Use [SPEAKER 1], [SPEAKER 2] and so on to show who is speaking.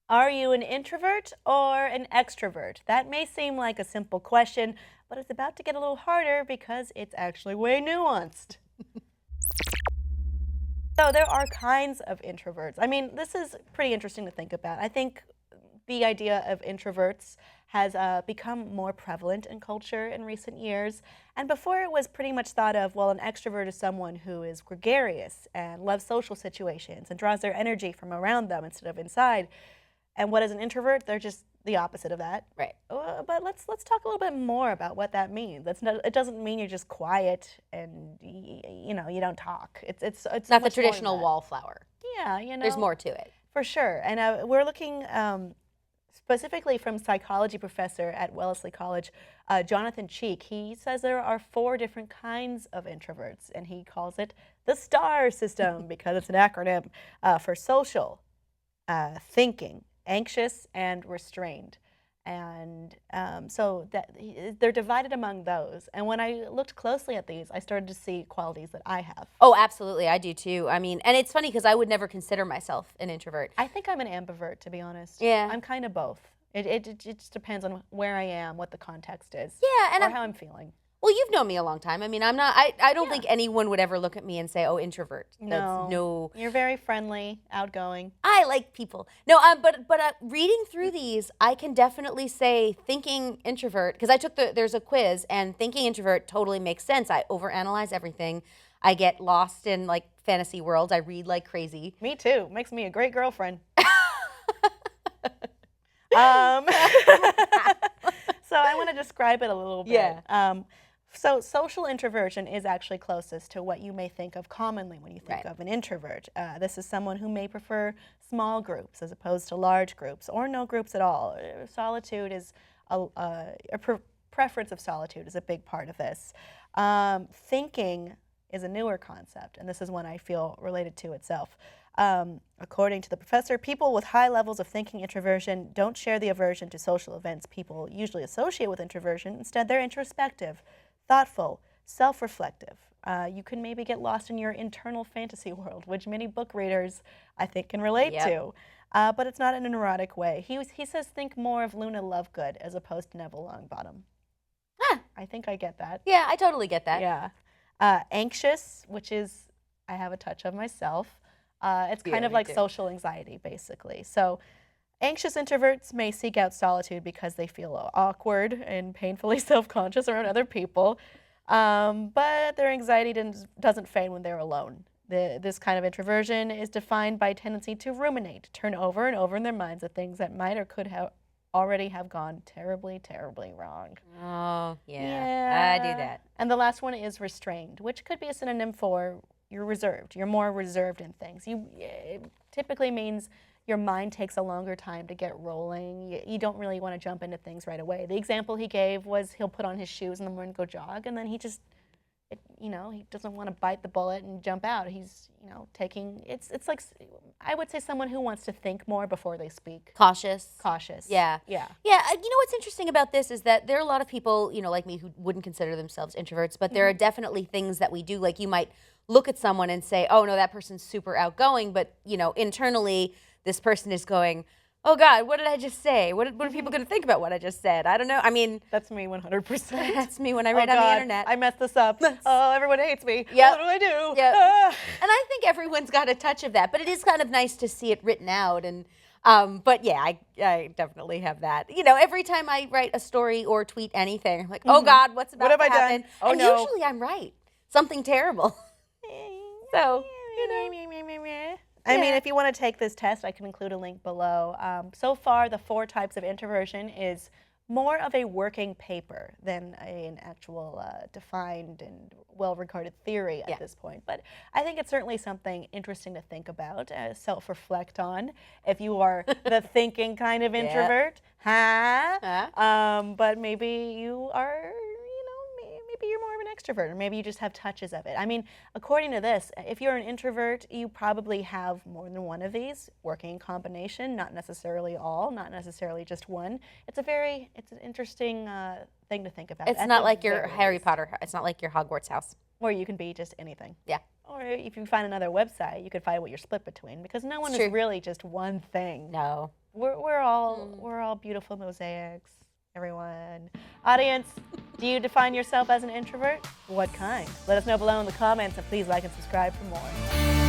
[SPEAKER 1] Are you an introvert or an extrovert? That may seem like a simple question, but it's about to get a little harder because it's actually way nuanced. So there are kinds of introverts. I mean, this is pretty interesting to think about. I think the idea of introverts has become more prevalent in culture in recent years. And before it was pretty much thought of, well, an extrovert is someone who is gregarious and loves social situations and draws their energy from around them instead of inside. And what is an introvert? They're just the opposite of that.
[SPEAKER 2] Right.
[SPEAKER 1] But let's talk a little bit more about what that means. It doesn't mean you're just quiet and you don't talk. It's
[SPEAKER 2] Not the
[SPEAKER 1] much more than
[SPEAKER 2] traditional
[SPEAKER 1] that.
[SPEAKER 2] wallflower.
[SPEAKER 1] Yeah,
[SPEAKER 2] There's more to it.
[SPEAKER 1] for sure. And we're looking specifically from psychology professor at Wellesley College, Jonathan Cheek. He says there are 4 different kinds of introverts, and he calls it the STAR system because it's an acronym for social, thinking, anxious, and restrained. And so they're divided among those. And when I looked closely at these, I started to see qualities that I have.
[SPEAKER 2] Oh, absolutely. I do too. I mean, and it's funny because I would never consider myself an introvert.
[SPEAKER 1] I think I'm an ambivert, to be honest.
[SPEAKER 2] Yeah.
[SPEAKER 1] I'm kind of both. It just depends on where I am, what the context is,
[SPEAKER 2] Yeah, and
[SPEAKER 1] or how I'm feeling.
[SPEAKER 2] well, you've known me a long time. I mean, I don't
[SPEAKER 1] Yeah.
[SPEAKER 2] think anyone would ever look at me and say, "Oh, introvert." That's no.
[SPEAKER 1] You're very friendly, outgoing.
[SPEAKER 2] I like people. No, but reading through these, I can definitely say thinking introvert because I took there's a quiz and thinking introvert totally makes sense. I overanalyze everything. I get lost in like fantasy worlds. I read like crazy.
[SPEAKER 1] Me too. Makes me a great girlfriend. um, so I want to describe it a little bit.
[SPEAKER 2] Yeah.
[SPEAKER 1] So social introversion is actually closest to what you may think of commonly when you think
[SPEAKER 2] Right.
[SPEAKER 1] of an introvert. This is someone who may prefer small groups as opposed to large groups or no groups at all. Solitude is preference of solitude is a big part of this. Thinking is a newer concept, and this is one I feel related to itself. According to the professor, people with high levels of thinking introversion don't share the aversion to social events people usually associate with introversion. Instead, they're introspective, thoughtful, self-reflective. You can maybe get lost in your internal fantasy world, which many book readers, I think, can relate to. But it's not in a neurotic way. He says think more of Luna Lovegood as opposed to Neville Longbottom.
[SPEAKER 2] Huh.
[SPEAKER 1] I think I get that.
[SPEAKER 2] Yeah, I totally get that.
[SPEAKER 1] Yeah. Anxious, which is, I have a touch of myself. It's kind
[SPEAKER 2] Yeah,
[SPEAKER 1] of
[SPEAKER 2] me
[SPEAKER 1] like
[SPEAKER 2] too.
[SPEAKER 1] social anxiety, basically. So anxious introverts may seek out solitude because they feel awkward and painfully self-conscious around other people. But their anxiety doesn't fade when they're alone. This kind of introversion is defined by a tendency to ruminate, turn over and over in their minds the things that might or could have already have gone terribly, terribly wrong.
[SPEAKER 2] Oh, yeah. I do that.
[SPEAKER 1] And the last one is restrained, which could be a synonym for you're reserved. You're more reserved in things. It typically means your mind takes a longer time to get rolling. You don't really want to jump into things right away. The example he gave was he'll put on his shoes in the morning, go jog, and then he doesn't want to bite the bullet and jump out. He's, taking, it's like, I would say someone who wants to think more before they speak.
[SPEAKER 2] Cautious.
[SPEAKER 1] Cautious.
[SPEAKER 2] Yeah.
[SPEAKER 1] Yeah.
[SPEAKER 2] Yeah. You know what's interesting about this is that there are a lot of people, like me, who wouldn't consider themselves introverts, but there are definitely things that we do. Like you might look at someone and say, oh, no, that person's super outgoing. But, internally, this person is going, oh, God, what did I just say? What are people going to think about what I just said? I don't know. I mean,
[SPEAKER 1] That's me 100%.
[SPEAKER 2] that's me when I read
[SPEAKER 1] oh
[SPEAKER 2] on
[SPEAKER 1] God,
[SPEAKER 2] the internet.
[SPEAKER 1] I messed this up. Oh, everyone hates me.
[SPEAKER 2] Yep.
[SPEAKER 1] What do I do?
[SPEAKER 2] Yep.
[SPEAKER 1] Ah.
[SPEAKER 2] And I think everyone's got a touch of that, but it is kind of nice to see it written out. And but yeah, I definitely have that. Every time I write a story or tweet anything, I'm like, oh God, what's about
[SPEAKER 1] What have
[SPEAKER 2] to
[SPEAKER 1] I done?
[SPEAKER 2] happen?
[SPEAKER 1] Oh,
[SPEAKER 2] and
[SPEAKER 1] no.
[SPEAKER 2] usually I'm right. Something terrible. So,
[SPEAKER 1] I mean,
[SPEAKER 2] Yeah.
[SPEAKER 1] if you want to take this test, I can include a link below. So far, the 4 types of introversion is more of a working paper than an actual defined and well-regarded theory at this point. But I think it's certainly something interesting to think about, self-reflect on. If you are the thinking kind of introvert, but maybe you are, maybe you're more of an extrovert, or maybe you just have touches of it. I mean, according to this, if you're an introvert, you probably have more than one of these working in combination, not necessarily all, not necessarily just one. It's an interesting thing to think about.
[SPEAKER 2] it's
[SPEAKER 1] at
[SPEAKER 2] not
[SPEAKER 1] the
[SPEAKER 2] like your
[SPEAKER 1] very
[SPEAKER 2] Harry
[SPEAKER 1] least.
[SPEAKER 2] Potter. It's not like your Hogwarts house.
[SPEAKER 1] Or you can be just anything.
[SPEAKER 2] Yeah.
[SPEAKER 1] Or if you find another website, you could find what you're split between, because no one is
[SPEAKER 2] true.
[SPEAKER 1] really just one thing.
[SPEAKER 2] No.
[SPEAKER 1] We're all beautiful mosaics, everyone. Audience, do you define yourself as an introvert? What kind? Let us know below in the comments, and please like and subscribe for more.